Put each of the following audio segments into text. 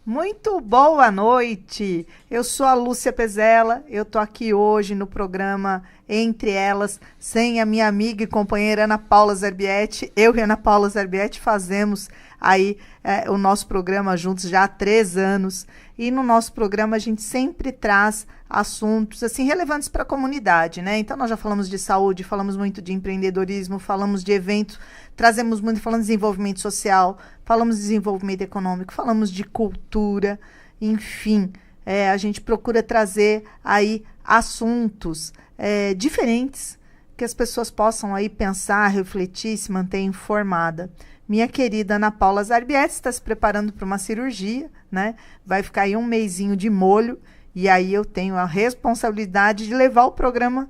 Muito boa noite. Eu sou a Lúcia Pezella. Eu tô aqui hoje no programa Entre Elas, sem a minha amiga e companheira Ana Paula Zerbietti. Eu e Ana Paula Zerbietti fazemos aí o nosso programa juntos já há 3 anos. E no nosso programa a gente sempre traz assuntos assim relevantes para a comunidade, né? Então nós já falamos de saúde, falamos muito de empreendedorismo, falamos de eventos, trazemos muito, falamos de desenvolvimento social, falamos de desenvolvimento econômico, falamos de cultura, enfim, a gente procura trazer aí assuntos diferentes que as pessoas possam aí pensar, refletir, se manter informada. Minha querida Ana Paula Zerbietti está se preparando para uma cirurgia, né? Vai ficar aí um mesinho de molho e aí eu tenho a responsabilidade de levar o programa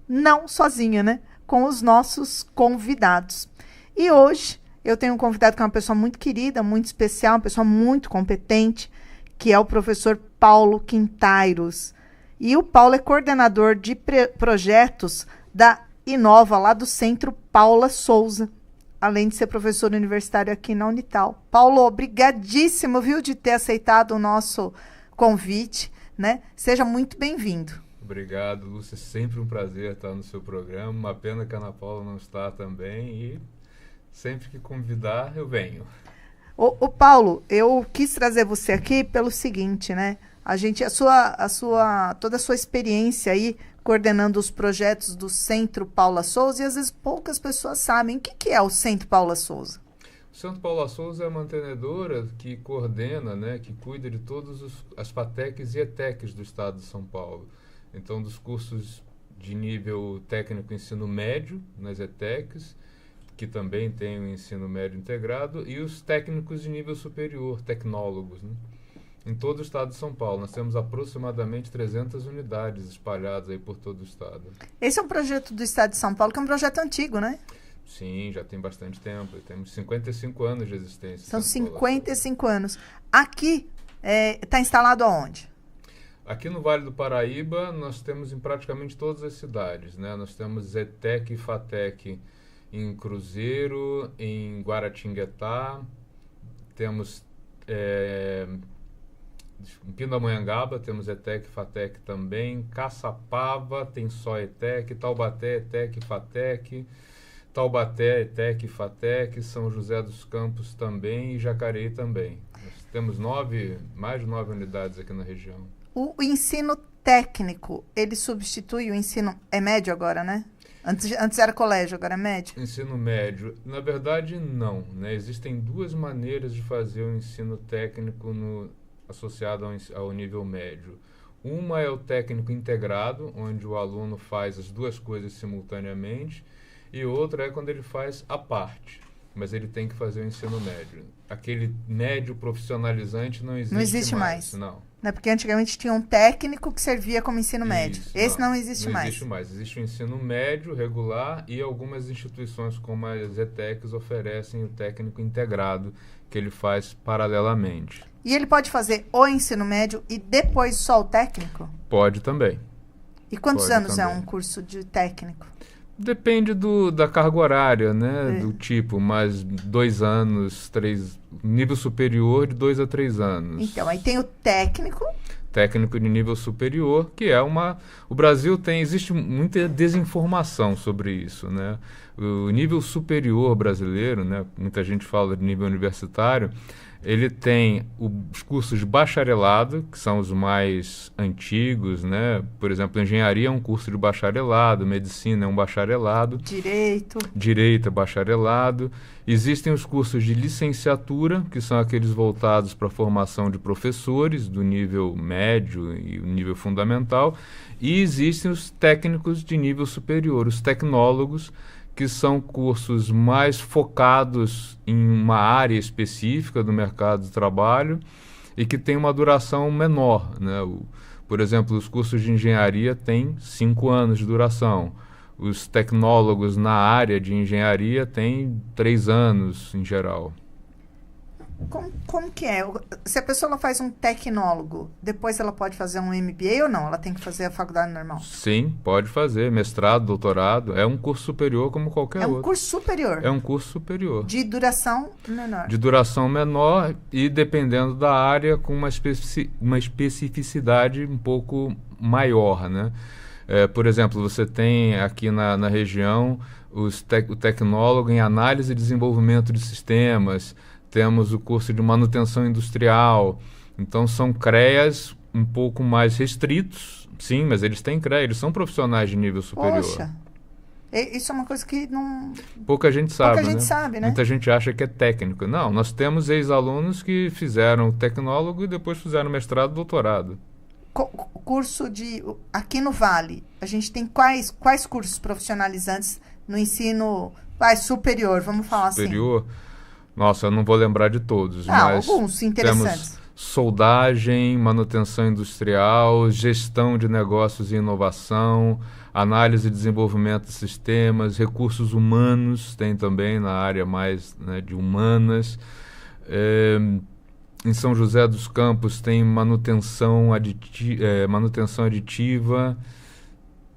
não sozinha, né? Com os nossos convidados. E hoje eu tenho um convidado que é uma pessoa muito querida, muito especial, uma pessoa muito competente, que é o professor Paulo Quintairos. E o Paulo é coordenador de projetos da Inova, lá do Centro Paula Souza, além de ser professor universitário aqui na Unital. Paulo, obrigadíssimo, viu, de ter aceitado o nosso convite, né? Seja muito bem-vindo. Obrigado, Lúcia. Sempre um prazer estar no seu programa. Uma pena que a Ana Paula não está também e sempre que convidar, eu venho. Ô Paulo, eu quis trazer você aqui pelo seguinte, né? Toda a sua experiência aí coordenando os projetos do Centro Paula Souza, e às vezes poucas pessoas sabem o que é o Centro Paula Souza. O Centro Paula Souza é a mantenedora que coordena, né, que cuida de todas as FATECs e ETECs do estado de São Paulo. Então, dos cursos de nível técnico ensino médio nas ETECs, que também tem o ensino médio integrado, e os técnicos de nível superior, tecnólogos, né? Em todo o estado de São Paulo. Nós temos aproximadamente 300 unidades espalhadas aí por todo o estado. Esse é um projeto do estado de São Paulo, que é um projeto antigo, né? Sim, já tem bastante tempo. Temos 55 anos de existência. São 55 anos. Aqui está instalado aonde? Aqui no Vale do Paraíba, nós temos em praticamente todas as cidades, né? Nós temos ETEC e FATEC em Cruzeiro, em Guaratinguetá, temos em Pindamonhangaba, temos ETEC e FATEC também, Caçapava tem só ETEC, Taubaté, ETEC e FATEC, Taubaté, ETEC e FATEC, São José dos Campos também e Jacareí também. Nós temos mais de 9 unidades aqui na região. O ensino técnico, ele substitui o ensino médio agora, né? Antes era colégio, agora é médio? Ensino médio, na verdade não, né? Existem 2 maneiras de fazer o ensino técnico associado ao nível médio. Uma é o técnico integrado, onde o aluno faz as 2 coisas simultaneamente, e outra é quando ele faz à parte, mas ele tem que fazer o ensino médio. Aquele médio profissionalizante não existe mais. Não. Não é porque antigamente tinha um técnico que servia como ensino médio. Esse não existe mais. Não existe mais. Existe o ensino médio regular e algumas instituições como as ETECs oferecem o técnico integrado, que ele faz paralelamente. E ele pode fazer o ensino médio e depois só o técnico? Pode também. E quantos anos é um curso de técnico? Depende da carga horária, né? Do tipo, mas 2 anos, 3, nível superior de 2 a 3 anos. Então, aí tem o técnico. Técnico de nível superior, que é o Brasil existe muita desinformação sobre isso, né? O nível superior brasileiro, né? Muita gente fala de nível universitário, ele tem os cursos de bacharelado, que são os mais antigos, né? Por exemplo, engenharia é um curso de bacharelado, medicina é um bacharelado. Direito é bacharelado. Existem os cursos de licenciatura, que são aqueles voltados para a formação de professores do nível médio e o nível fundamental. E existem os técnicos de nível superior, os tecnólogos, que são cursos mais focados em uma área específica do mercado de trabalho e que tem uma duração menor, né? Por exemplo, os cursos de engenharia têm 5 anos de duração. Os tecnólogos na área de engenharia têm 3 anos, em geral. Como que é? Se a pessoa ela faz um tecnólogo, depois ela pode fazer um MBA ou não? Ela tem que fazer a faculdade normal? Sim, pode fazer. Mestrado, doutorado. É um curso superior como qualquer É um outro. curso superior. É um curso superior. De duração menor. De duração menor e, dependendo da área, com uma especificidade um pouco maior, né? Por exemplo, você tem aqui na região o tecnólogo em análise e desenvolvimento de sistemas, temos o curso de manutenção industrial. Então, são CREAs um pouco mais restritos, sim, mas eles têm CREA, eles são profissionais de nível superior. Poxa, isso é uma coisa que não... Pouca gente sabe, Pouca gente sabe, né? Muita gente acha que é técnico. Não, nós temos ex-alunos que fizeram tecnólogo e depois fizeram mestrado e doutorado. Curso aqui no Vale, a gente tem quais cursos profissionalizantes no ensino superior, vamos falar superior? assim? Nossa, eu não vou lembrar de todos, mas alguns interessantes. Temos soldagem, manutenção industrial, gestão de negócios e inovação, análise e desenvolvimento de sistemas, recursos humanos, tem também na área mais, né, de humanas. Em São José dos Campos tem manutenção aditiva,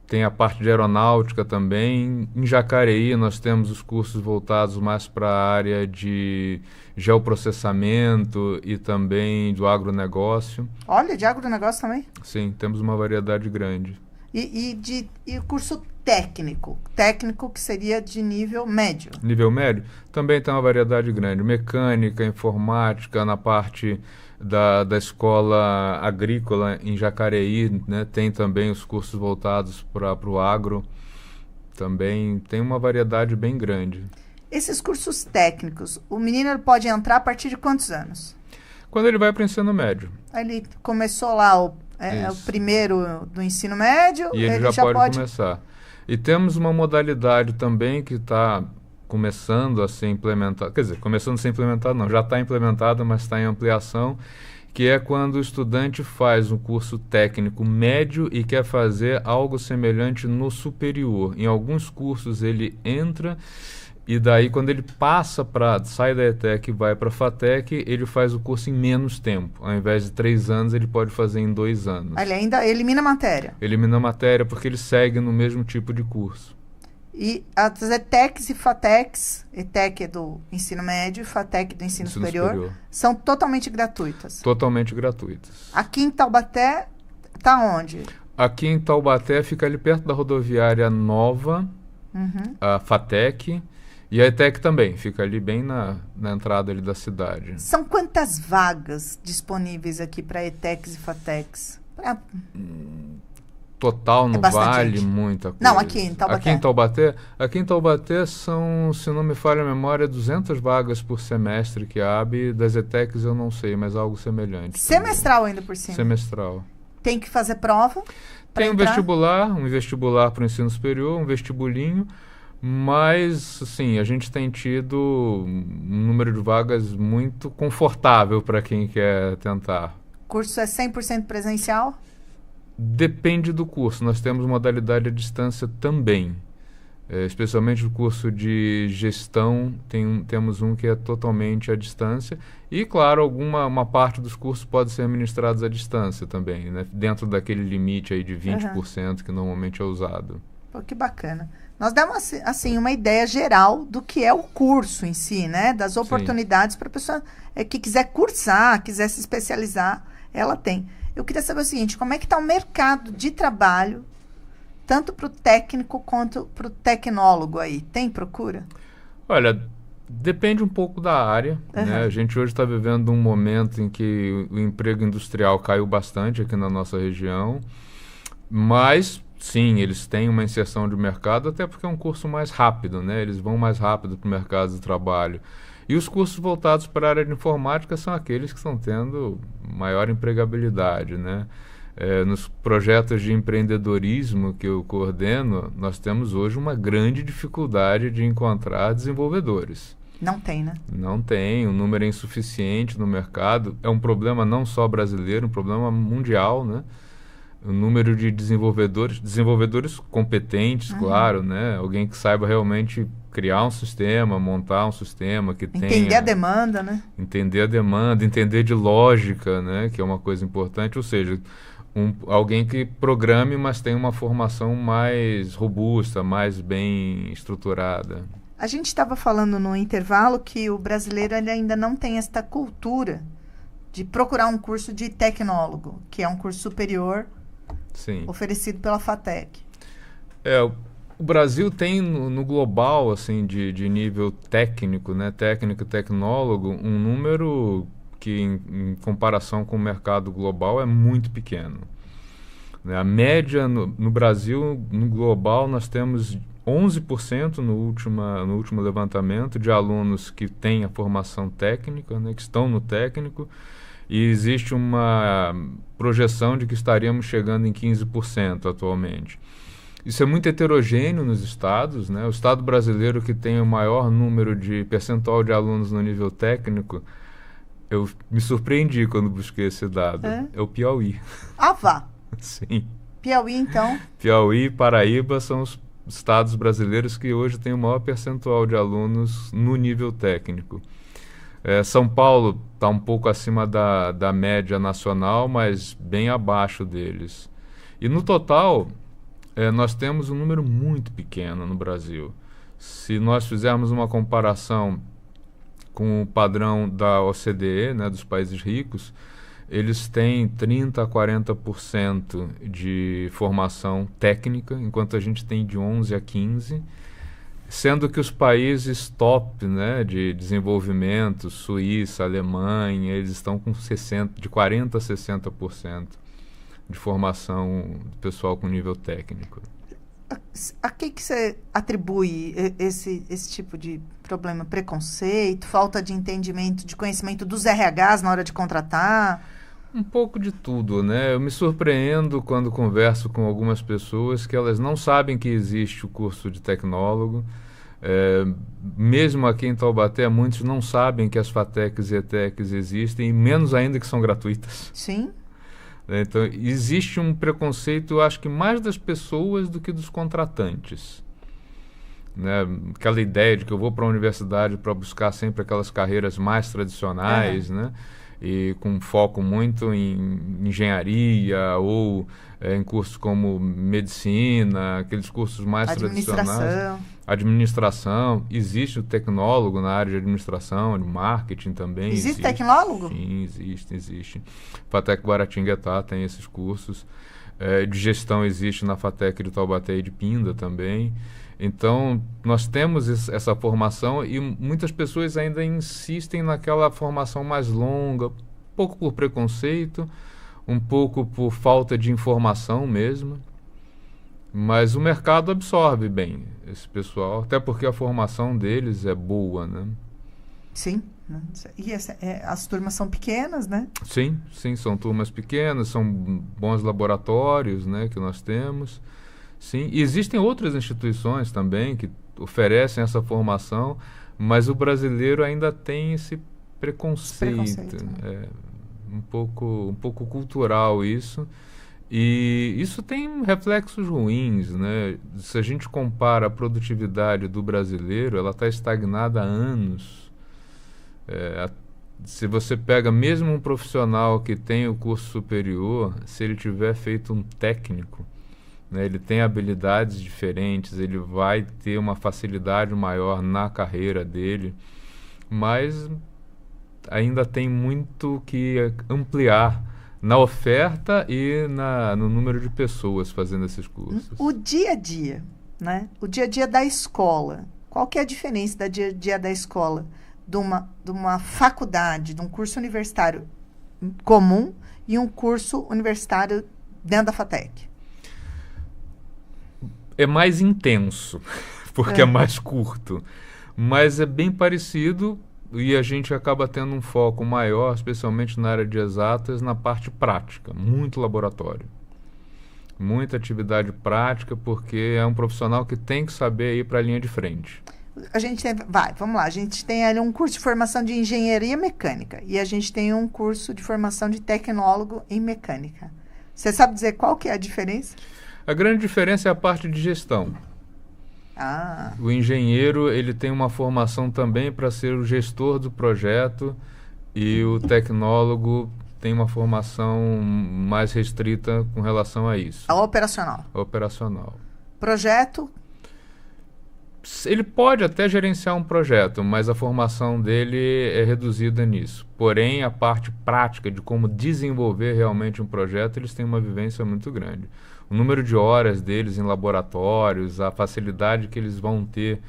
tem a parte de aeronáutica também. Em Jacareí nós temos os cursos voltados mais para a área de geoprocessamento e também do agronegócio. Olha, de agronegócio também? Sim, temos uma variedade grande. E o curso técnico? Técnico que seria de nível médio? Nível médio? Também tem uma variedade grande. Mecânica, informática, na parte da escola agrícola em Jacareí, né? Tem também os cursos voltados para o agro. Também tem uma variedade bem grande. Esses cursos técnicos, o menino pode entrar a partir de quantos anos? Quando ele vai para o ensino médio. Ele começou lá o primeiro do ensino médio. E ele já pode começar. E temos uma modalidade também que está começando a ser implementada, quer dizer, começando a ser implementada não, já está implementada, mas está em ampliação, que é quando o estudante faz um curso técnico médio e quer fazer algo semelhante no superior. Em alguns cursos ele entra e daí quando ele sai da ETEC e vai para a FATEC, ele faz o curso em menos tempo. Ao invés de 3 anos, ele pode fazer em 2 anos. Ele ainda elimina a matéria. Elimina a matéria porque ele segue no mesmo tipo de curso. E as ETECs e FATECs, ETEC é do ensino médio e FATEC do ensino superior, são totalmente gratuitas. Totalmente gratuitas. Aqui em Taubaté, tá onde? Aqui em Taubaté fica ali perto da rodoviária nova, a FATEC, e a ETEC também, fica ali bem na entrada ali da cidade. São quantas vagas disponíveis aqui para ETECs e FATECs? Total não vale muita coisa. Não, aqui em Taubaté. Aqui em Taubaté são, se não me falha a memória, 200 vagas por semestre que abre. Das ETECs eu não sei, mas algo semelhante. Semestral ainda por cima? Semestral. Tem que fazer prova? Tem um vestibular para o ensino superior, um vestibulinho, mas, assim, a gente tem tido um número de vagas muito confortável para quem quer tentar. O curso é 100% presencial? Depende do curso. Nós temos modalidade à distância também. Especialmente o curso de gestão, temos um que é totalmente à distância. E, claro, uma parte dos cursos pode ser ministrados à distância também, né? Dentro daquele limite aí de 20% que normalmente é usado. Pô, que bacana. Nós demos, assim, uma ideia geral do que é o curso em si, né? Das oportunidades para a pessoa que quiser cursar, quiser se especializar, ela tem. Eu queria saber o seguinte, como é que está o mercado de trabalho, tanto para o técnico quanto para o tecnólogo aí? Tem procura? Olha, depende um pouco da área. Né? A gente hoje está vivendo um momento em que o emprego industrial caiu bastante aqui na nossa região, mas, sim, eles têm uma inserção de mercado, até porque é um curso mais rápido, né? Eles vão mais rápido para o mercado de trabalho. E os cursos voltados para a área de informática são aqueles que estão tendo maior empregabilidade, né? Nos projetos de empreendedorismo que eu coordeno, nós temos hoje uma grande dificuldade de encontrar desenvolvedores. Não tem, né? Não tem, o número é insuficiente no mercado. É um problema não só brasileiro, um problema mundial, né? o número de desenvolvedores competentes, claro, né? Alguém que saiba realmente criar um sistema, montar um sistema que tenha... Entender a demanda, né? Entender a demanda, entender de lógica, né? Que é uma coisa importante, ou seja, alguém que programe, mas tem uma formação mais robusta, mais bem estruturada. A gente estava falando no intervalo que o brasileiro ele ainda não tem esta cultura de procurar um curso de tecnólogo, que é um curso superior, sim, oferecido pela FATEC. O Brasil tem no global, assim, de nível técnico, né, técnico e tecnólogo, um número que em comparação com o mercado global é muito pequeno. Né? A média no Brasil, no global, nós temos 11% no último levantamento de alunos que têm a formação técnica, né, que estão no técnico, e existe uma projeção de que estaríamos chegando em 15% atualmente. Isso é muito heterogêneo nos estados, né? O estado brasileiro que tem o maior número de percentual de alunos no nível técnico, eu me surpreendi quando busquei esse dado. É o Piauí. Ah, vá! Sim. Piauí, então? Piauí e Paraíba são os estados brasileiros que hoje têm o maior percentual de alunos no nível técnico. São Paulo está um pouco acima da média nacional, mas bem abaixo deles. E no total, nós temos um número muito pequeno no Brasil. Se nós fizermos uma comparação com o padrão da OCDE, né, dos países ricos, eles têm 30% a 40% de formação técnica, enquanto a gente tem de 11% a 15%, sendo que os países top, né, de desenvolvimento, Suíça, Alemanha, eles estão com de 40% a 60% de formação do pessoal com nível técnico. A que você atribui esse tipo de problema? Preconceito, falta de entendimento, de conhecimento dos RHs na hora de contratar? Um pouco de tudo, né? Eu me surpreendo quando converso com algumas pessoas que elas não sabem que existe o curso de tecnólogo. Mesmo aqui em Taubaté, muitos não sabem que as FATECs e ETECs existem, e menos ainda que são gratuitas. Sim. Então, existe um preconceito, eu acho que mais das pessoas do que dos contratantes. Né? Aquela ideia de que eu vou para a universidade para buscar sempre aquelas carreiras mais tradicionais, né? E com foco muito em engenharia ou em cursos como medicina, aqueles cursos mais tradicionais. Administração. Existe o tecnólogo na área de administração, de marketing também. Existe tecnólogo? Sim, existe. FATEC Guaratinguetá tem esses cursos. De gestão existe na FATEC de Taubaté e de Pinda também. Então, nós temos essa formação e muitas pessoas ainda insistem naquela formação mais longa, um pouco por preconceito, um pouco por falta de informação mesmo. Mas o mercado absorve bem esse pessoal, até porque a formação deles é boa, né? Sim. E as turmas são pequenas, né? Sim, são turmas pequenas, são bons laboratórios, né, que nós temos. Sim, e existem outras instituições também que oferecem essa formação, mas o brasileiro ainda tem esse preconceito. Um pouco cultural isso. E isso tem reflexos ruins, né? Se a gente compara a produtividade do brasileiro, ela está estagnada há anos. Se você pega mesmo um profissional que tem o curso superior, se ele tiver feito um técnico, né, ele tem habilidades diferentes, ele vai ter uma facilidade maior na carreira dele, mas ainda tem muito que ampliar na oferta e no número de pessoas fazendo esses cursos. O dia a dia, né? O dia a dia da escola. Qual que é a diferença do dia a dia da escola? De uma faculdade, de um curso universitário comum e um curso universitário dentro da FATEC? É mais intenso, porque é mais curto. Mas é bem parecido e a gente acaba tendo um foco maior, especialmente na área de exatas, na parte prática. Muito laboratório. Muita atividade prática, porque é um profissional que tem que saber ir para a linha de frente. Vamos lá. A gente tem ali um curso de formação de engenharia mecânica e a gente tem um curso de formação de tecnólogo em mecânica. Você sabe dizer qual que é a diferença? A grande diferença é a parte de gestão. Ah, O engenheiro, ele tem uma formação também para ser o gestor do projeto e o tecnólogo tem uma formação mais restrita com relação a isso, a operacional. operacional. Projeto, Ele pode até gerenciar um projeto, mas a formação dele é reduzida nisso. Porém, a parte prática de como desenvolver realmente um projeto, eles têm uma vivência muito grande. O número de horas deles em laboratórios, a facilidade que eles vão ter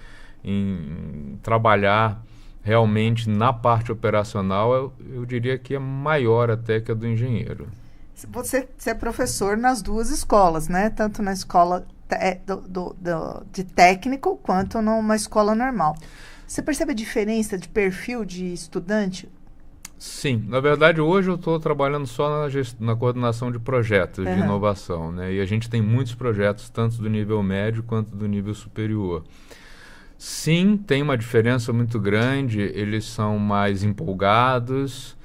em trabalhar realmente na parte operacional, eu diria que é maior até que a do engenheiro. você é professor nas duas escolas, né? Tanto na escola de técnico quanto numa escola normal. Você percebe a diferença de perfil de estudante? Sim, na verdade hoje eu estou trabalhando só na coordenação de projetos de inovação, né? E a gente tem muitos projetos, tanto do nível médio quanto do nível superior. Sim, tem uma diferença muito grande, eles são mais empolgados,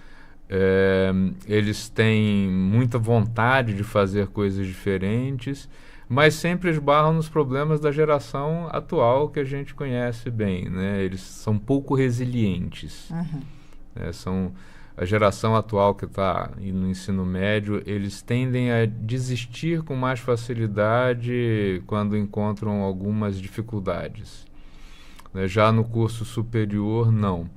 eles têm muita vontade de fazer coisas diferentes, mas sempre esbarram nos problemas da geração atual que a gente conhece bem, né? Eles são pouco resilientes. São a geração atual que está no ensino médio, eles tendem a desistir com mais facilidade quando encontram algumas dificuldades. Já no curso superior, não.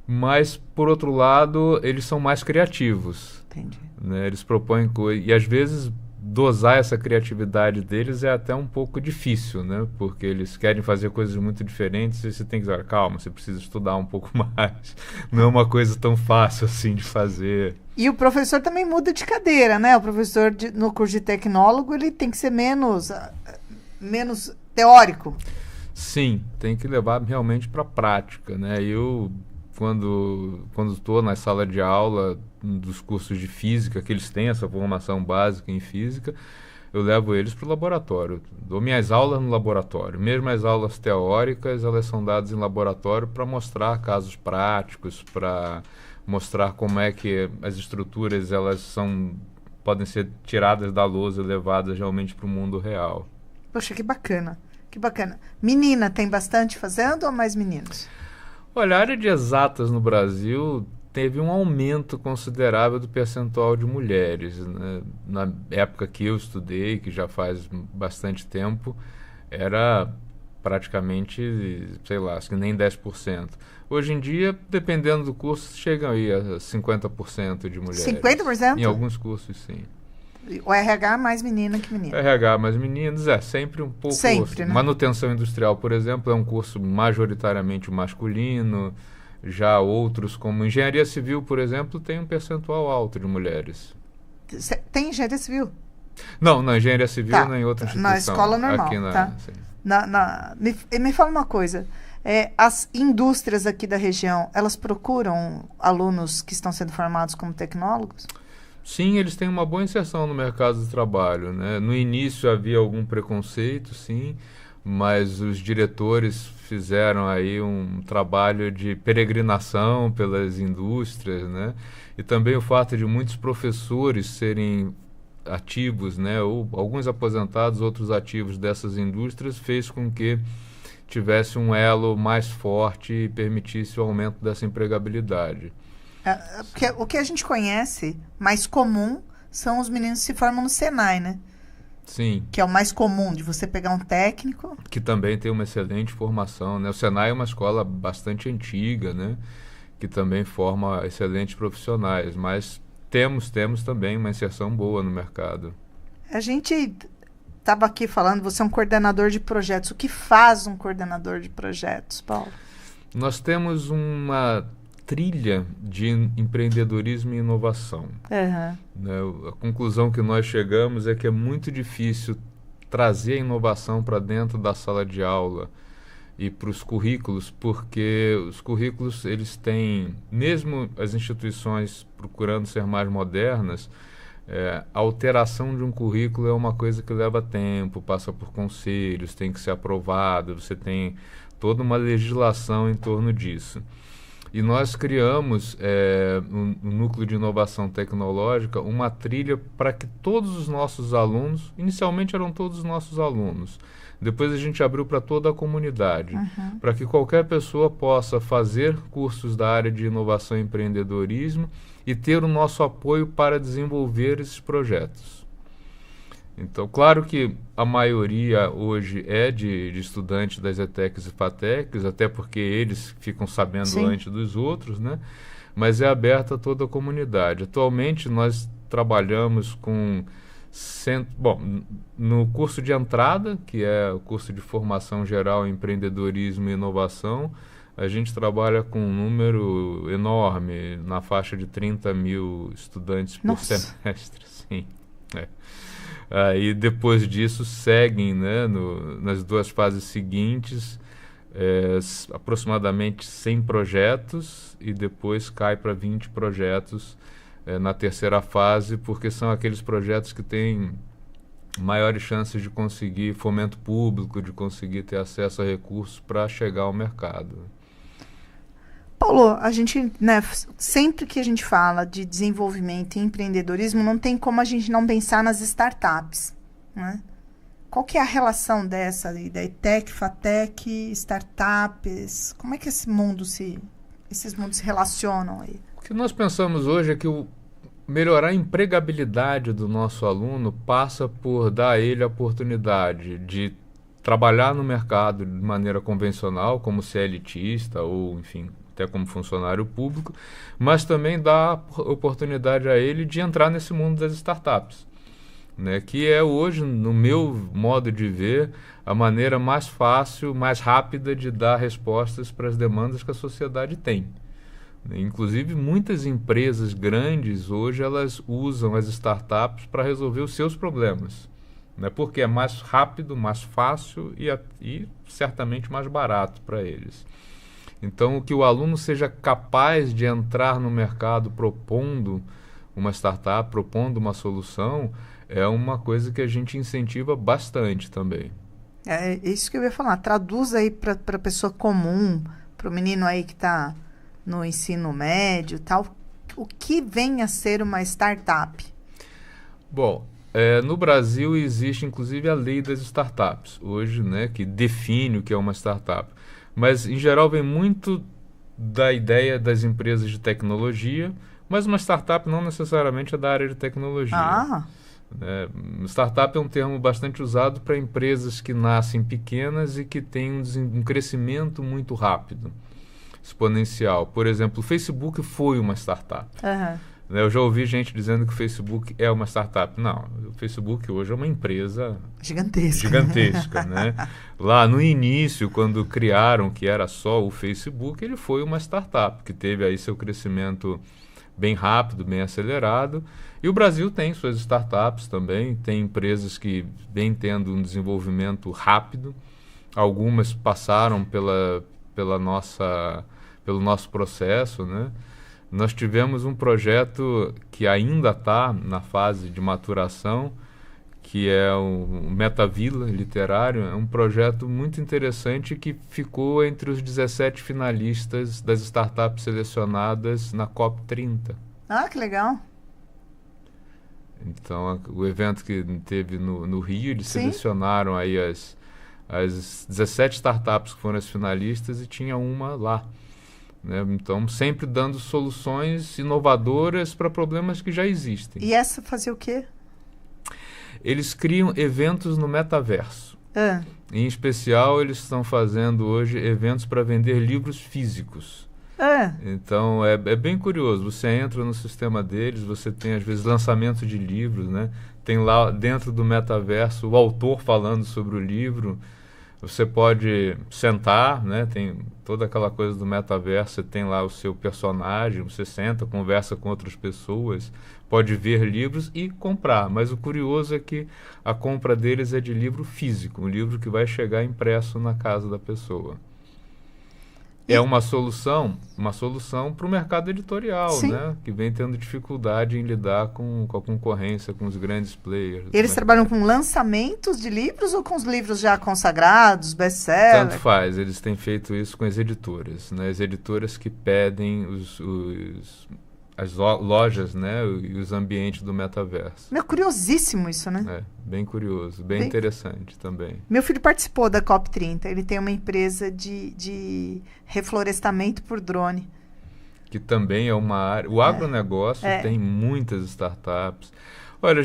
Mas, por outro lado, eles são mais criativos. Entendi. Eles propõem coisas, e às vezes dosar essa criatividade deles é até um pouco difícil, né? Porque eles querem fazer coisas muito diferentes e você tem que dizer, calma, você precisa estudar um pouco mais. Não é uma coisa tão fácil assim de fazer. E o professor também muda de cadeira, né? O professor no curso de tecnólogo, ele tem que ser menos teórico. Sim, tem que levar realmente para a prática, né? Eu, quando estou na sala de aula dos cursos de física, que eles têm essa formação básica em física, eu levo eles para o laboratório. Dou minhas aulas no laboratório. Mesmo as aulas teóricas, elas são dadas em laboratório para mostrar casos práticos, para mostrar como é que as estruturas podem ser tiradas da lousa e levadas realmente para o mundo real. Poxa, que bacana, que bacana. Menina tem bastante fazendo ou mais meninos? Olha, a área de exatas no Brasil teve um aumento considerável do percentual de mulheres, né? Na época que eu estudei, que já faz bastante tempo, era praticamente, sei lá, acho que nem 10%. Hoje em dia, dependendo do curso, chegam aí a 50% de mulheres. 50%? Em alguns cursos, sim. O RH mais menina que menino. RH mais meninos, sempre um pouco. Sempre, né? Manutenção industrial, por exemplo, é um curso majoritariamente masculino. Já outros, como engenharia civil, por exemplo, tem um percentual alto de mulheres. Tem engenharia civil? Não, na engenharia civil nem em outra instituição. Na escola normal, aqui tá? Me fala uma coisa. As indústrias aqui da região, elas procuram alunos que estão sendo formados como tecnólogos? Sim, eles têm uma boa inserção no mercado de trabalho, né? No início havia algum preconceito, sim, mas os diretores fizeram aí um trabalho de peregrinação pelas indústrias, né? E também o fato de muitos professores serem ativos, né? Ou alguns aposentados, outros ativos dessas indústrias, fez com que tivesse um elo mais forte e permitisse o aumento dessa empregabilidade. Porque o que a gente conhece mais comum são os meninos que se formam no Senai, né? Sim. Que é o mais comum, de você pegar um técnico. Que também tem uma excelente formação, né? O Senai é uma escola bastante antiga, né? Que também forma excelentes profissionais, mas temos também uma inserção boa no mercado. A gente estava aqui falando, você é um coordenador de projetos. O que faz um coordenador de projetos, Paulo? Nós temos uma trilha de empreendedorismo e inovação. Né? A conclusão que nós chegamos é que é muito difícil trazer a inovação para dentro da sala de aula e para os currículos, porque os currículos, eles têm, mesmo as instituições procurando ser mais modernas, a alteração de um currículo é uma coisa que leva tempo, passa por conselhos, tem que ser aprovado, você tem toda uma legislação em torno disso. E nós criamos, no Núcleo de Inovação Tecnológica, uma trilha para que todos os nossos alunos, inicialmente eram todos os nossos alunos, depois a gente abriu para toda a comunidade, para que qualquer pessoa possa fazer cursos da área de inovação e empreendedorismo e ter o nosso apoio para desenvolver esses projetos. Então, claro que a maioria hoje é de estudantes das ETECs e FATECs, até porque eles ficam sabendo Sim. antes dos outros, né? Mas é aberta a toda a comunidade. Atualmente, nós trabalhamos com... no curso de entrada, que é o curso de formação geral em empreendedorismo e inovação, a gente trabalha com um número enorme, na faixa de 30 mil estudantes por semestre. Sim. Aí depois disso seguem, né, nas 2 fases seguintes, aproximadamente 100 projetos e depois cai para 20 projetos na 3ª fase, porque são aqueles projetos que têm maiores chances de conseguir fomento público, de conseguir ter acesso a recursos para chegar ao mercado. Paulo, a gente, né, sempre que a gente fala de desenvolvimento e empreendedorismo, não tem como a gente não pensar nas startups, né? Qual que é a relação dessa aí, da ETEC, FATEC, startups? Como é que esses mundos se relacionam aí? O que nós pensamos hoje é que melhorar a empregabilidade do nosso aluno passa por dar a ele a oportunidade de trabalhar no mercado de maneira convencional, como CLTista ou, enfim, até como funcionário público, mas também dá a oportunidade a ele de entrar nesse mundo das startups, né, que é hoje, no meu modo de ver, a maneira mais fácil, mais rápida de dar respostas para as demandas que a sociedade tem. Inclusive, muitas empresas grandes hoje elas usam as startups para resolver os seus problemas, né, porque é mais rápido, mais fácil e certamente mais barato para eles. Então, que o aluno seja capaz de entrar no mercado propondo uma startup, propondo uma solução, é uma coisa que a gente incentiva bastante também. É isso que eu ia falar. Traduz aí para a pessoa comum, para o menino aí que está no ensino médio e tal, o que vem a ser uma startup? Bom, no Brasil existe inclusive a lei das startups, hoje, né, que define o que é uma startup. Mas, em geral, vem muito da ideia das empresas de tecnologia, mas uma startup não necessariamente é da área de tecnologia. Startup é um termo bastante usado para empresas que nascem pequenas e que têm um crescimento muito rápido, exponencial. Por exemplo, o Facebook foi uma startup. Eu já ouvi gente dizendo que o Facebook é uma startup. Não, o Facebook hoje é uma empresa gigantesca, né? Lá no início, quando criaram que era só o Facebook, ele foi uma startup, que teve aí seu crescimento bem rápido, bem acelerado. E o Brasil tem suas startups também, tem empresas que vêm tendo um desenvolvimento rápido. Algumas passaram pelo nosso processo, né? Nós tivemos um projeto que ainda está na fase de maturação, que é o Metavila Literário. É um projeto muito interessante que ficou entre os 17 finalistas das startups selecionadas na COP30. Ah, que legal! Então, o evento que teve no Rio, eles selecionaram aí as 17 startups que foram as finalistas e tinha uma lá. Então, sempre dando soluções inovadoras para problemas que já existem. E essa fazia o quê? Eles criam eventos no metaverso. Em especial, eles estão fazendo hoje eventos para vender livros físicos. Então, é bem curioso. Você entra no sistema deles, você tem, às vezes, lançamento de livros, né? Tem lá, dentro do metaverso, o autor falando sobre o livro. Você pode sentar, né? Tem toda aquela coisa do metaverso, você tem lá o seu personagem, você senta, conversa com outras pessoas, pode ver livros e comprar. Mas o curioso é que a compra deles é de livro físico, um livro que vai chegar impresso na casa da pessoa. é uma solução para o mercado editorial, Sim. né? Que vem tendo dificuldade em lidar com a concorrência, com os grandes players. Eles trabalham com lançamentos de livros ou com os livros já consagrados, best-seller? Tanto faz, eles têm feito isso com as editoras, né? As editoras que pedem as lojas, né? E os ambientes do metaverso. Meu, curiosíssimo isso, né? É, bem curioso, bem interessante também. Meu filho participou da COP30. Ele tem uma empresa de reflorestamento por drone. Que também é uma área... O agronegócio tem muitas startups. Olha,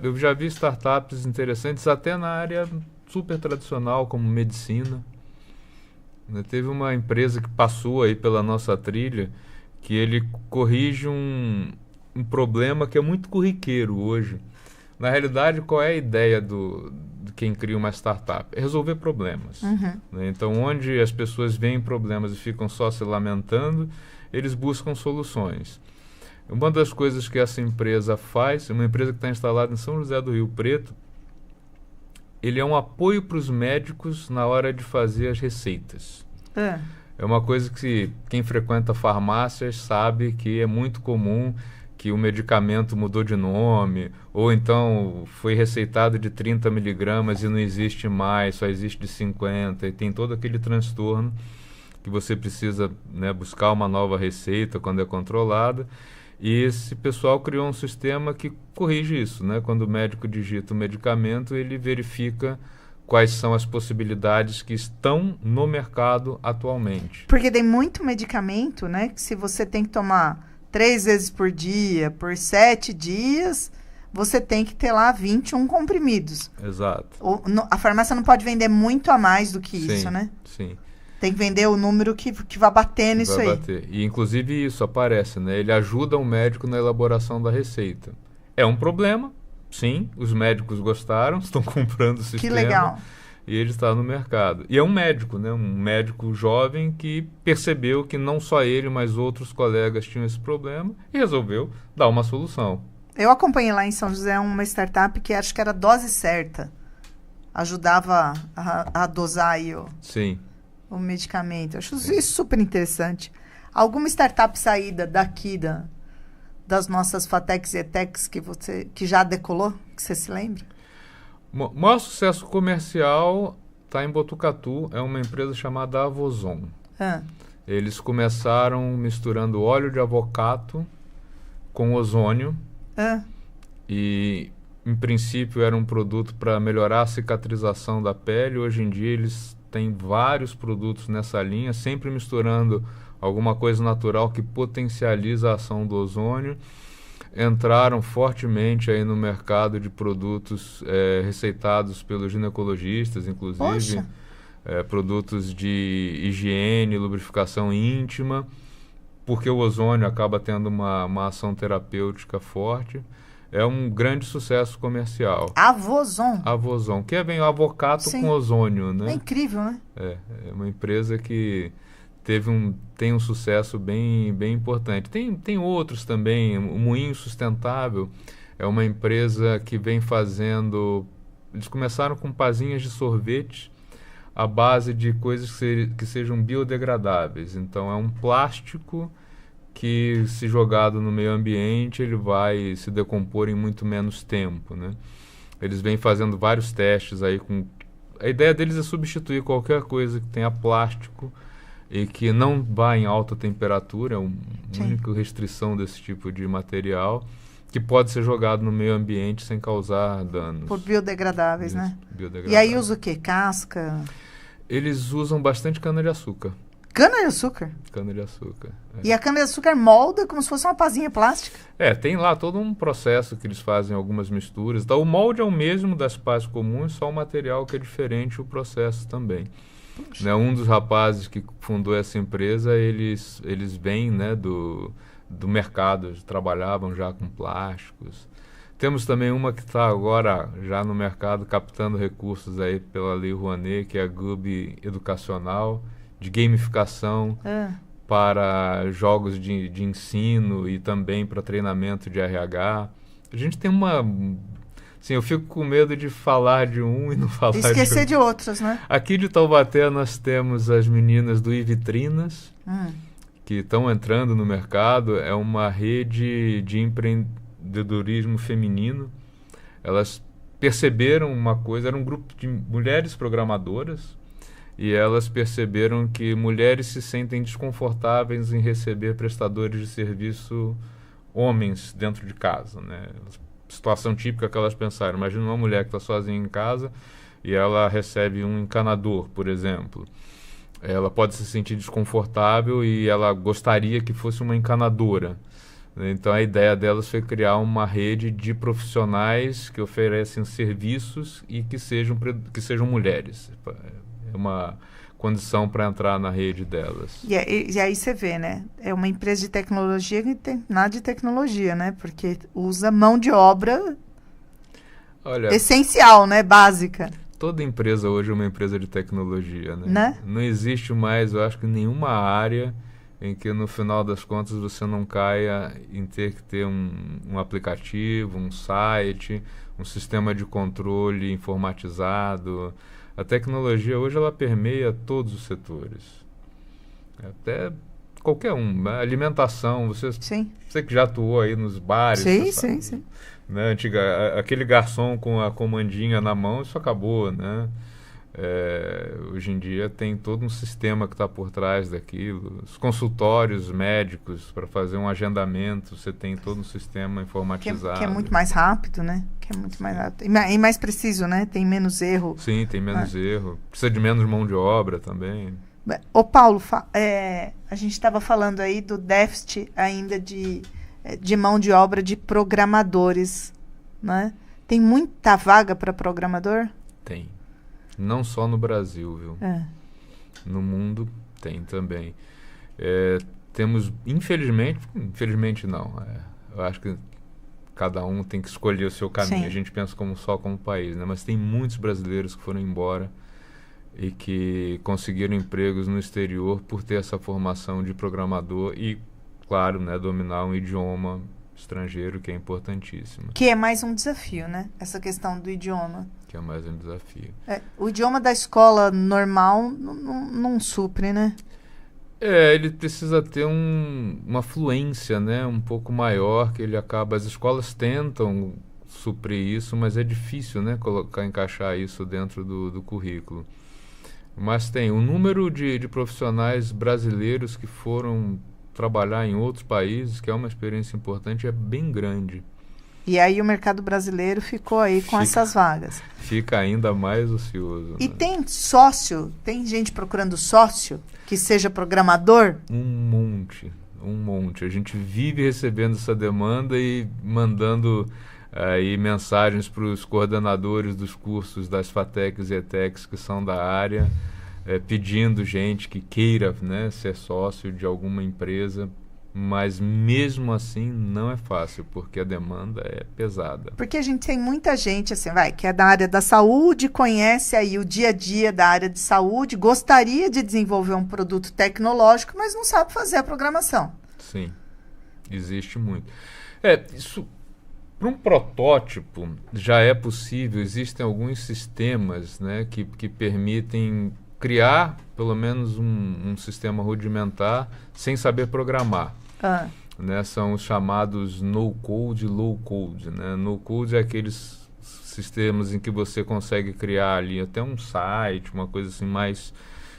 eu já vi startups interessantes até na área super tradicional, como medicina. Teve uma empresa que passou aí pela nossa trilha, que ele corrige um problema que é muito corriqueiro hoje. Na realidade, qual é a ideia de quem cria uma startup? É resolver problemas. Né? Então, onde as pessoas veem problemas e ficam só se lamentando, eles buscam soluções. Uma das coisas que essa empresa faz, uma empresa que está instalada em São José do Rio Preto, ele é um apoio para os médicos na hora de fazer as receitas. É uma coisa que quem frequenta farmácias sabe que é muito comum, que o medicamento mudou de nome, ou então foi receitado de 30 miligramas e não existe mais, só existe de 50, e tem todo aquele transtorno que você precisa, né, buscar uma nova receita quando é controlada. E esse pessoal criou um sistema que corrige isso, né? Quando o médico digita o medicamento, ele verifica quais são as possibilidades que estão no mercado atualmente. Porque tem muito medicamento, né? Que se você tem que tomar 3 vezes por dia, por 7 dias, você tem que ter lá 21 comprimidos. Exato. A farmácia não pode vender muito a mais do que isso, né? Sim. Tem que vender o número que vai bater nisso aí. Bater. E, inclusive, isso aparece, né? Ele ajuda o médico na elaboração da receita. É um problema, sim. Os médicos gostaram, estão comprando o sistema. Que legal. E ele está no mercado. E é um médico, né? Um médico jovem que percebeu que não só ele, mas outros colegas tinham esse problema e resolveu dar uma solução. Eu acompanhei lá em São José uma startup que acho que era dose certa. Ajudava a dosar aí o medicamento. Eu acho isso super interessante. Alguma startup saída daqui das nossas Fatecs e ETECs que já decolou, que você se lembra? O maior sucesso comercial está em Botucatu, é uma empresa chamada Avozon. Eles começaram misturando óleo de avocado com ozônio e, em princípio, era um produto para melhorar a cicatrização da pele. Hoje em dia eles têm vários produtos nessa linha, sempre misturando alguma coisa natural que potencializa a ação do ozônio. Entraram fortemente aí no mercado de produtos receitados pelos ginecologistas, inclusive, produtos de higiene, lubrificação íntima, porque o ozônio acaba tendo uma ação terapêutica forte. É um grande sucesso comercial. Avozon, que vem o avocado com ozônio, né? É incrível, né? É uma empresa que tem um sucesso bem importante. Tem outros também. O Moinho Sustentável é uma empresa que vem fazendo... Eles começaram com pazinhas de sorvete à base de coisas que sejam biodegradáveis. Então, é um plástico que, se jogado no meio ambiente, ele vai se decompor em muito menos tempo, né? Eles vêm fazendo vários testes aí com... A ideia deles é substituir qualquer coisa que tenha plástico e que não vá em alta temperatura, é a única restrição desse tipo de material, que pode ser jogado no meio ambiente sem causar danos. Por biodegradáveis, né? Biodegradáveis. E aí usa o quê? Casca? Eles usam bastante cana-de-açúcar. Cana-de-açúcar? Cana-de-açúcar. E a cana-de-açúcar molda como se fosse uma pazinha plástica? Tem lá todo um processo que eles fazem, algumas misturas. Então, o molde é o mesmo das pás comuns, só o material que é diferente, o processo também. Né, um dos rapazes que fundou essa empresa, eles vêm, né, do mercado, trabalhavam já com plásticos. Temos também uma que está agora já no mercado captando recursos aí pela Lei Rouanet, que é a GUB Educacional, de gamificação para jogos de ensino e também para treinamento de RH. A gente tem Sim, eu fico com medo de falar de um e não falar Esquecer de de outros, né? Aqui de Taubaté nós temos as meninas do iVitrinas, Hum. que estão entrando no mercado. É uma rede de empreendedorismo feminino. Elas perceberam uma coisa, era um grupo de mulheres programadoras, e elas perceberam que mulheres se sentem desconfortáveis em receber prestadores de serviço homens dentro de casa, né? Situação típica que elas pensaram: imagina uma mulher que está sozinha em casa e ela recebe um encanador, por exemplo. Ela pode se sentir desconfortável e ela gostaria que fosse uma encanadora. Então a ideia delas foi criar uma rede de profissionais que oferecem serviços e que sejam mulheres. É uma condição para entrar na rede delas. E aí você vê, né? É uma empresa de tecnologia que não tem nada de tecnologia, né? Porque usa mão de obra essencial, né? Básica. Toda empresa hoje é uma empresa de tecnologia, Né? Não existe mais, eu acho que, nenhuma área em que no final das contas você não caia em ter que ter um aplicativo, um site, um sistema de controle informatizado. A tecnologia hoje ela permeia todos os setores, até qualquer um. Alimentação, você que já atuou aí nos bares, Sim. Né? Aquele garçom com a comandinha na mão, isso acabou, né? Hoje em dia tem todo um sistema que está por trás daquilo. Os consultórios médicos, para fazer um agendamento, você tem todo um sistema informatizado. Que é muito mais rápido, né? Que é muito mais rápido. E mais preciso, né? Tem menos erro. Sim, tem menos erro. Precisa de menos mão de obra também. Ô Paulo, a gente estava falando aí do déficit ainda de mão de obra de programadores, né? Tem muita vaga para programador? Tem. Não só no Brasil, viu? No mundo tem também. Temos, infelizmente não. Eu acho que cada um tem que escolher o seu caminho. Sim. A gente pensa como país, né? Mas tem muitos brasileiros que foram embora e que conseguiram empregos no exterior por ter essa formação de programador e, claro, né, dominar um idioma estrangeiro, que é importantíssimo. Que é mais um desafio, né? Essa questão do idioma. Que é mais um desafio. O idioma da escola normal não supre, né? Ele precisa ter uma fluência, né, um pouco maior, que ele acaba... As escolas tentam suprir isso, mas é difícil, né, encaixar isso dentro do currículo. Mas tem o número de profissionais brasileiros que foram trabalhar em outros países, que é uma experiência importante, é bem grande. E aí o mercado brasileiro ficou aí com essas vagas. Fica ainda mais ocioso. E né? tem sócio? Tem gente procurando sócio que seja programador? Um monte. A gente vive recebendo essa demanda e mandando aí mensagens para os coordenadores dos cursos das FATECs e ETECs que são da área, pedindo gente que queira, né, ser sócio de alguma empresa. Mas mesmo assim não é fácil, porque a demanda é pesada. Porque a gente tem muita gente assim, que é da área da saúde, conhece aí o dia a dia da área de saúde, gostaria de desenvolver um produto tecnológico, mas não sabe fazer a programação. Sim, existe muito. Isso, para um protótipo já é possível, existem alguns sistemas, né, que permitem criar pelo menos um sistema rudimentar sem saber programar. Né? São os chamados no-code e low-code. Né? No-code é aqueles sistemas em que você consegue criar ali até um site, uma coisa assim mais